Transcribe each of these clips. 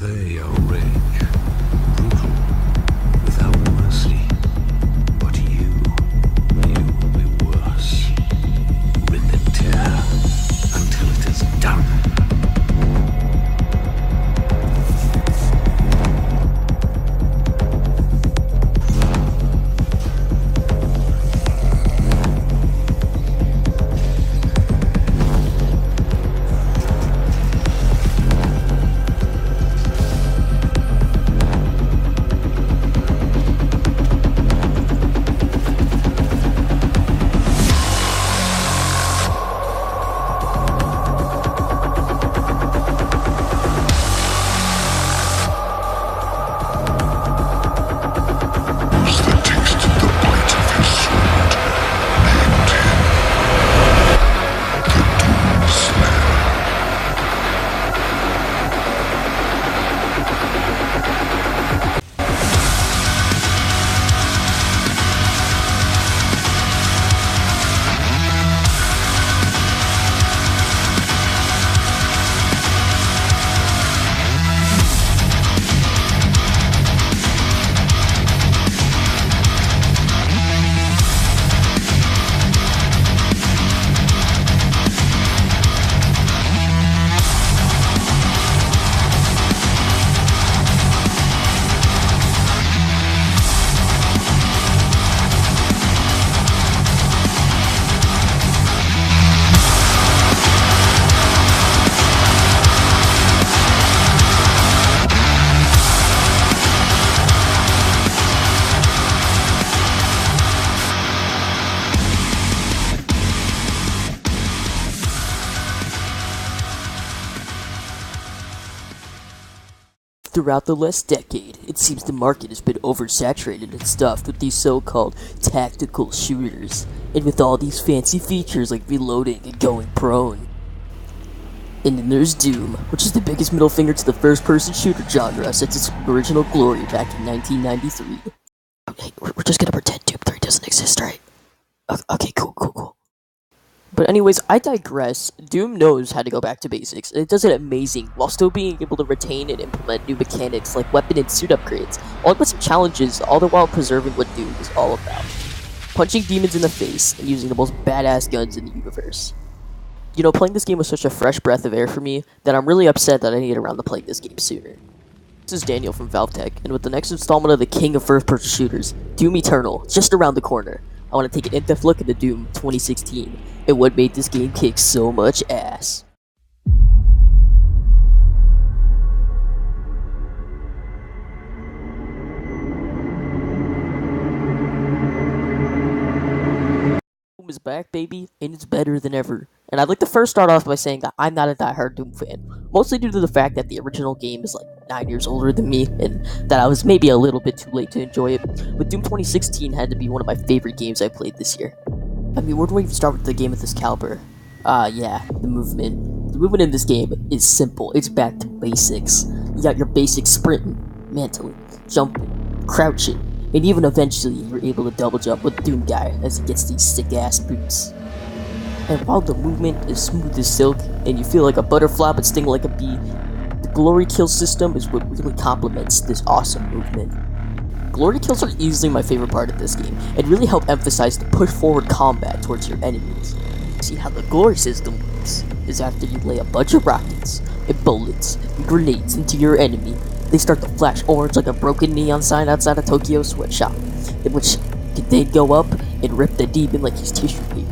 They are rage, brutal, without mercy. But you will be worse. Rip and tear until it is done. Throughout the last decade, it seems the market has been oversaturated and stuffed with these so-called tactical shooters, and with all these fancy features like reloading and going prone. And then there's Doom, which is the biggest middle finger to the first-person shooter genre since its original glory back in 1993. Okay, we're just gonna pretend Doom 3 doesn't exist, right? Okay, cool. But anyways, I digress. Doom knows how to go back to basics, and it does it amazing, while still being able to retain and implement new mechanics like weapon and suit upgrades, along with some challenges, all the while preserving what Doom is all about. Punching demons in the face, and using the most badass guns in the universe. You know, playing this game was such a fresh breath of air for me, that I'm really upset that I need to get around to playing this game sooner. This is Daniel from Valve Tech, and with the next installment of the king of first-person shooters, Doom Eternal, just around the corner, I want to take an in-depth look into Doom 2016, and what made this game kick so much ass. Doom is back, baby, and it's better than ever. And I'd like to first start off by saying that I'm not a diehard Doom fan, mostly due to the fact that the original game is like 9 years older than me, and that I was maybe a little bit too late to enjoy it, but Doom 2016 had to be one of my favorite games I played this year. I mean, where do I even start with the game of this caliber? Yeah, the movement. The movement in this game is simple. It's back to basics. You got your basic sprinting, mantling, jumping, crouching, and even eventually you're able to double jump with Doom Guy as he gets these sick-ass boots. And while the movement is smooth as silk, and you feel like a butterfly but sting like a bee, the glory kill system is what really complements this awesome movement. Glory kills are easily my favorite part of this game, and really help emphasize the push forward combat towards your enemies. See how the glory system works is after you lay a bunch of rockets, and bullets, and grenades into your enemy, they start to flash orange like a broken neon sign outside a Tokyo sweatshop, in which they go up and rip the demon like he's tissue paper.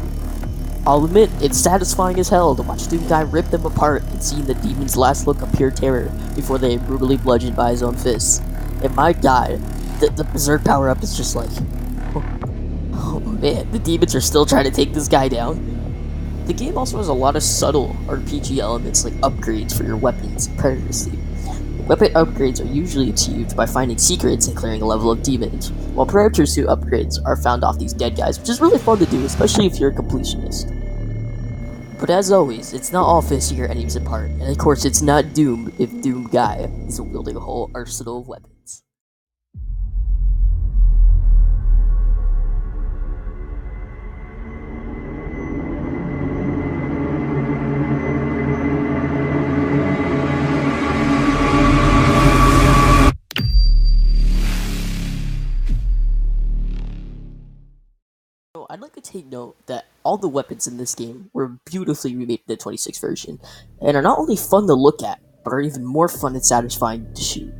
I'll admit, it's satisfying as hell to watch Doom Guy rip them apart and seeing the demon's last look of pure terror before they are brutally bludgeoned by his own fists. And my god, the Berserk power-up is just like, oh man, the demons are still trying to take this guy down. The game also has a lot of subtle RPG elements like upgrades for your weapons and Predator Sleep. Weapon upgrades are usually achieved by finding secrets and clearing a level of demons, while Predator Suit upgrades are found off these dead guys, which is really fun to do, especially if you're a completionist. But as always, it's not all fists your enemies apart, and of course it's not Doom if Doom Guy isn't wielding a whole arsenal of weapons. take note that all the weapons in this game were beautifully remade in the 26 version, and are not only fun to look at, but are even more fun and satisfying to shoot.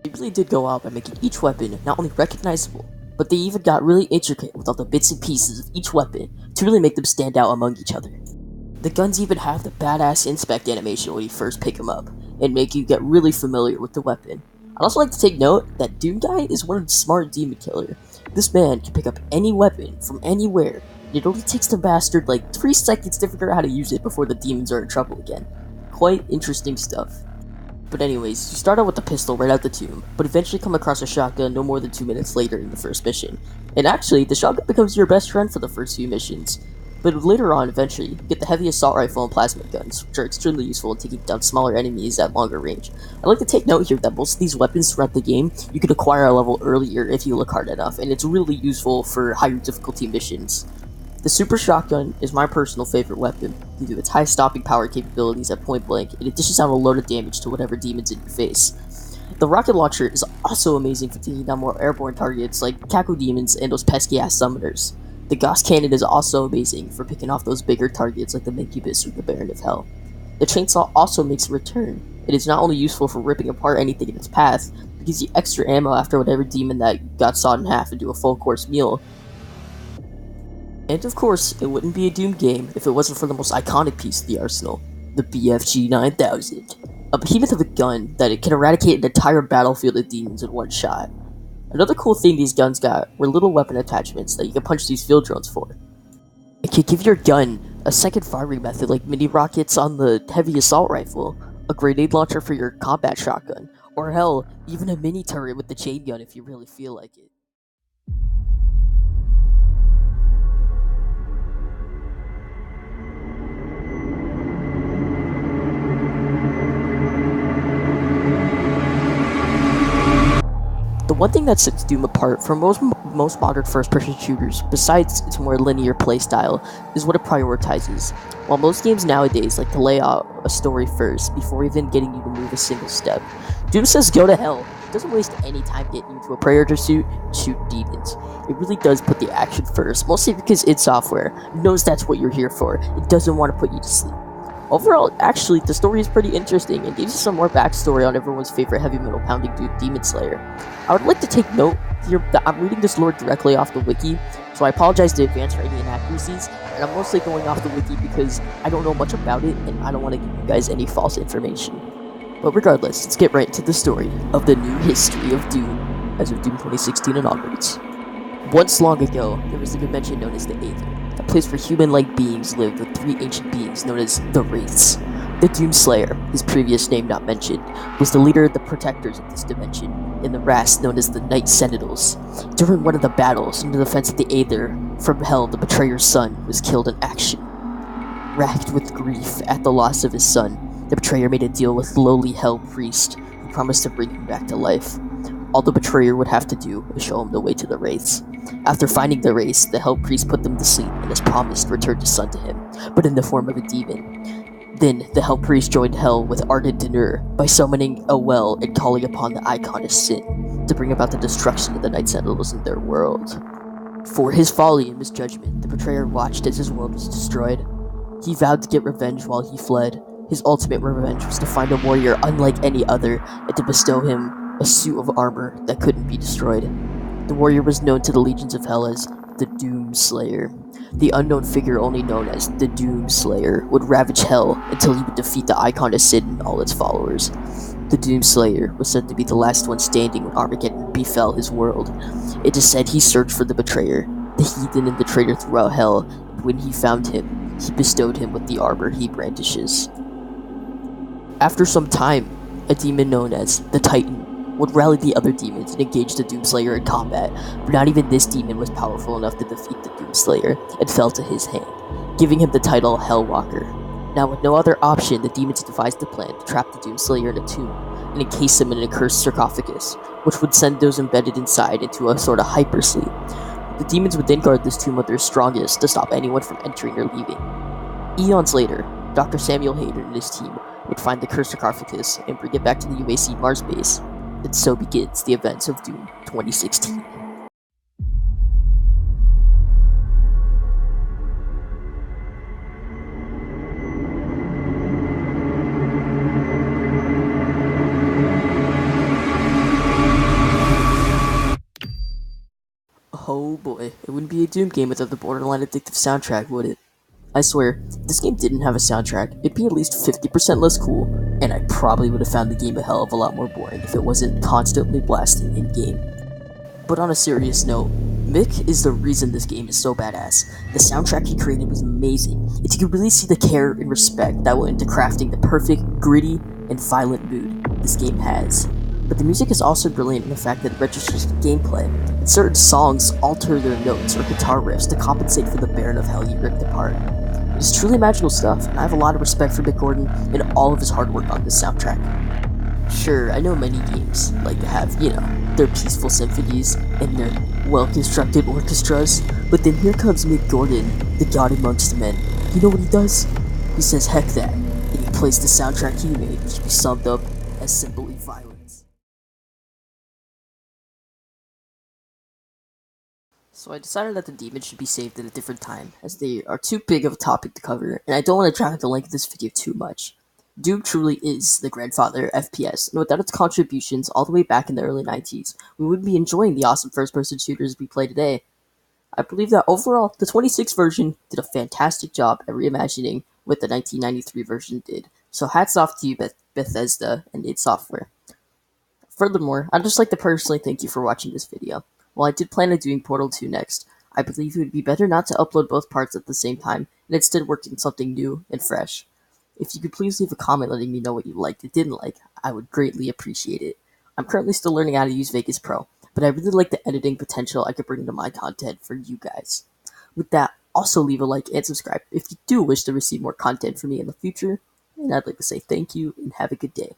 They really did go out by making each weapon not only recognizable, but they even got really intricate with all the bits and pieces of each weapon to really make them stand out among each other. The guns even have the badass inspect animation when you first pick them up, and make you get really familiar with the weapon. I'd also like to take note that Doom Guy is one smart demon killer. This man can pick up any weapon from anywhere, and it only takes the bastard like 3 seconds to figure out how to use it before the demons are in trouble again. Quite interesting stuff. But anyways, you start out with the pistol right out the tomb, but eventually come across a shotgun no more than 2 minutes later in the first mission. And actually, the shotgun becomes your best friend for the first few missions. But later on, eventually, you get the heavy assault rifle and plasma guns, which are extremely useful in taking down smaller enemies at longer range. I'd like to take note here that most of these weapons throughout the game, you can acquire a level earlier if you look hard enough, and it's really useful for higher difficulty missions. The Super Shotgun is my personal favorite weapon due to its high stopping power capabilities at point blank, and it dishes out a load of damage to whatever demon's in your face. The rocket launcher is also amazing for taking down more airborne targets like Caco demons and those pesky ass summoners. The Gauss cannon is also amazing for picking off those bigger targets like the Incubus or the Baron of Hell. The chainsaw also makes a return. It is not only useful for ripping apart anything in its path, but gives you extra ammo after whatever demon that got sawed in half into a full course meal. And of course, it wouldn't be a Doom game if it wasn't for the most iconic piece of the arsenal, the BFG 9000. A behemoth of a gun that it can eradicate an entire battlefield of demons in one shot. Another cool thing these guns got were little weapon attachments that you can punch these field drones for. It can give your gun a second firing method like mini rockets on the heavy assault rifle, a grenade launcher for your combat shotgun, or hell, even a mini turret with the chain gun if you really feel like it. The one thing that sets Doom apart from most modern first-person shooters, besides its more linear playstyle, is what it prioritizes. While most games nowadays like to lay out a story first before even getting you to move a single step, Doom says go to hell. It doesn't waste any time getting you to a Predator suit and shoot demons. It really does put the action first, mostly because id Software knows that's what you're here for. It doesn't want to put you to sleep. Overall, actually, the story is pretty interesting and gives you some more backstory on everyone's favorite heavy metal pounding dude, Demon Slayer. I would like to take note here that I'm reading this lore directly off the wiki, so I apologize in advance for any inaccuracies, and I'm mostly going off the wiki because I don't know much about it and I don't want to give you guys any false information. But regardless, let's get right into the story of the new history of Doom as of Doom 2016 and onwards. Once long ago, there was a dimension known as the Aether. A place where human-like beings lived with 3 ancient beings known as the Wraiths. The Doomslayer, his previous name not mentioned, was the leader of the protectors of this dimension, and the Wraiths known as the Night Sentinels. During one of the battles in the defense of the Aether, from Hell, the Betrayer's son was killed in action. Racked with grief at the loss of his son, the Betrayer made a deal with the lowly Hell Priest, who promised to bring him back to life. All the Betrayer would have to do was show him the way to the Wraiths. After finding the Wraiths, the Hell Priest put them to sleep and as promised returned his son to him, but in the form of a demon. Then, the Hell Priest joined Hell with ardent Dinur by summoning a well and calling upon the Icon of Sin to bring about the destruction of the Night Sentinels in their world. For his folly and misjudgment, the Betrayer watched as his world was destroyed. He vowed to get revenge while he fled. His ultimate revenge was to find a warrior unlike any other and to bestow him a suit of armor that couldn't be destroyed. The warrior was known to the legions of Hell as the Doomslayer. The unknown figure only known as the Doomslayer would ravage Hell until he would defeat the Icon of Sin and all its followers. The Doomslayer was said to be the last one standing when Armageddon befell his world. It is said he searched for the Betrayer, the heathen and the traitor throughout Hell, and when he found him, he bestowed him with the armor he brandishes. After some time, a demon known as the Titan would rally the other demons and engage the Doomslayer in combat, but not even this demon was powerful enough to defeat the Doomslayer and fell to his hand, giving him the title Hellwalker. Now with no other option, the demons devised a plan to trap the Doomslayer in a tomb and encase him in an accursed sarcophagus, which would send those embedded inside into a sort of hypersleep. The demons would then guard this tomb with their strongest to stop anyone from entering or leaving. Eons later, Dr. Samuel Hayden and his team would find the cursed sarcophagus and bring it back to the UAC Mars base. And so begins the events of Doom 2016. Oh boy, it wouldn't be a Doom game without the borderline addictive soundtrack, would it? I swear, if this game didn't have a soundtrack, it'd be at least 50% less cool, and I probably would have found the game a hell of a lot more boring if it wasn't constantly blasting in-game. But on a serious note, Mick is the reason this game is so badass. The soundtrack he created was amazing, and you could really see the care and respect that went into crafting the perfect, gritty, and violent mood this game has. But the music is also brilliant in the fact that it registers the gameplay, and certain songs alter their notes or guitar riffs to compensate for the Baron of Hell you ripped apart. It is truly magical stuff, and I have a lot of respect for Mick Gordon and all of his hard work on this soundtrack. Sure, I know many games like to have, their peaceful symphonies and their well-constructed orchestras, but then here comes Mick Gordon, the god amongst men. You know what he does? He says heck that, and he plays the soundtrack he made, which can be summed up as simply violence. So I decided that the demons should be saved at a different time, as they are too big of a topic to cover, and I don't want to drag the length of this video too much. Doom truly is the grandfather of FPS, and without its contributions all the way back in the early 90s, we wouldn't be enjoying the awesome first-person shooters we play today. I believe that overall, the 26 version did a fantastic job at reimagining what the 1993 version did, so hats off to you, Bethesda and id Software. Furthermore, I'd just like to personally thank you for watching this video. While I did plan on doing Portal 2 next, I believe it would be better not to upload both parts at the same time, and instead work on something new and fresh. If you could please leave a comment letting me know what you liked and didn't like, I would greatly appreciate it. I'm currently still learning how to use Vegas Pro, but I really like the editing potential I could bring to my content for you guys. With that, also leave a like and subscribe if you do wish to receive more content from me in the future, and I'd like to say thank you and have a good day.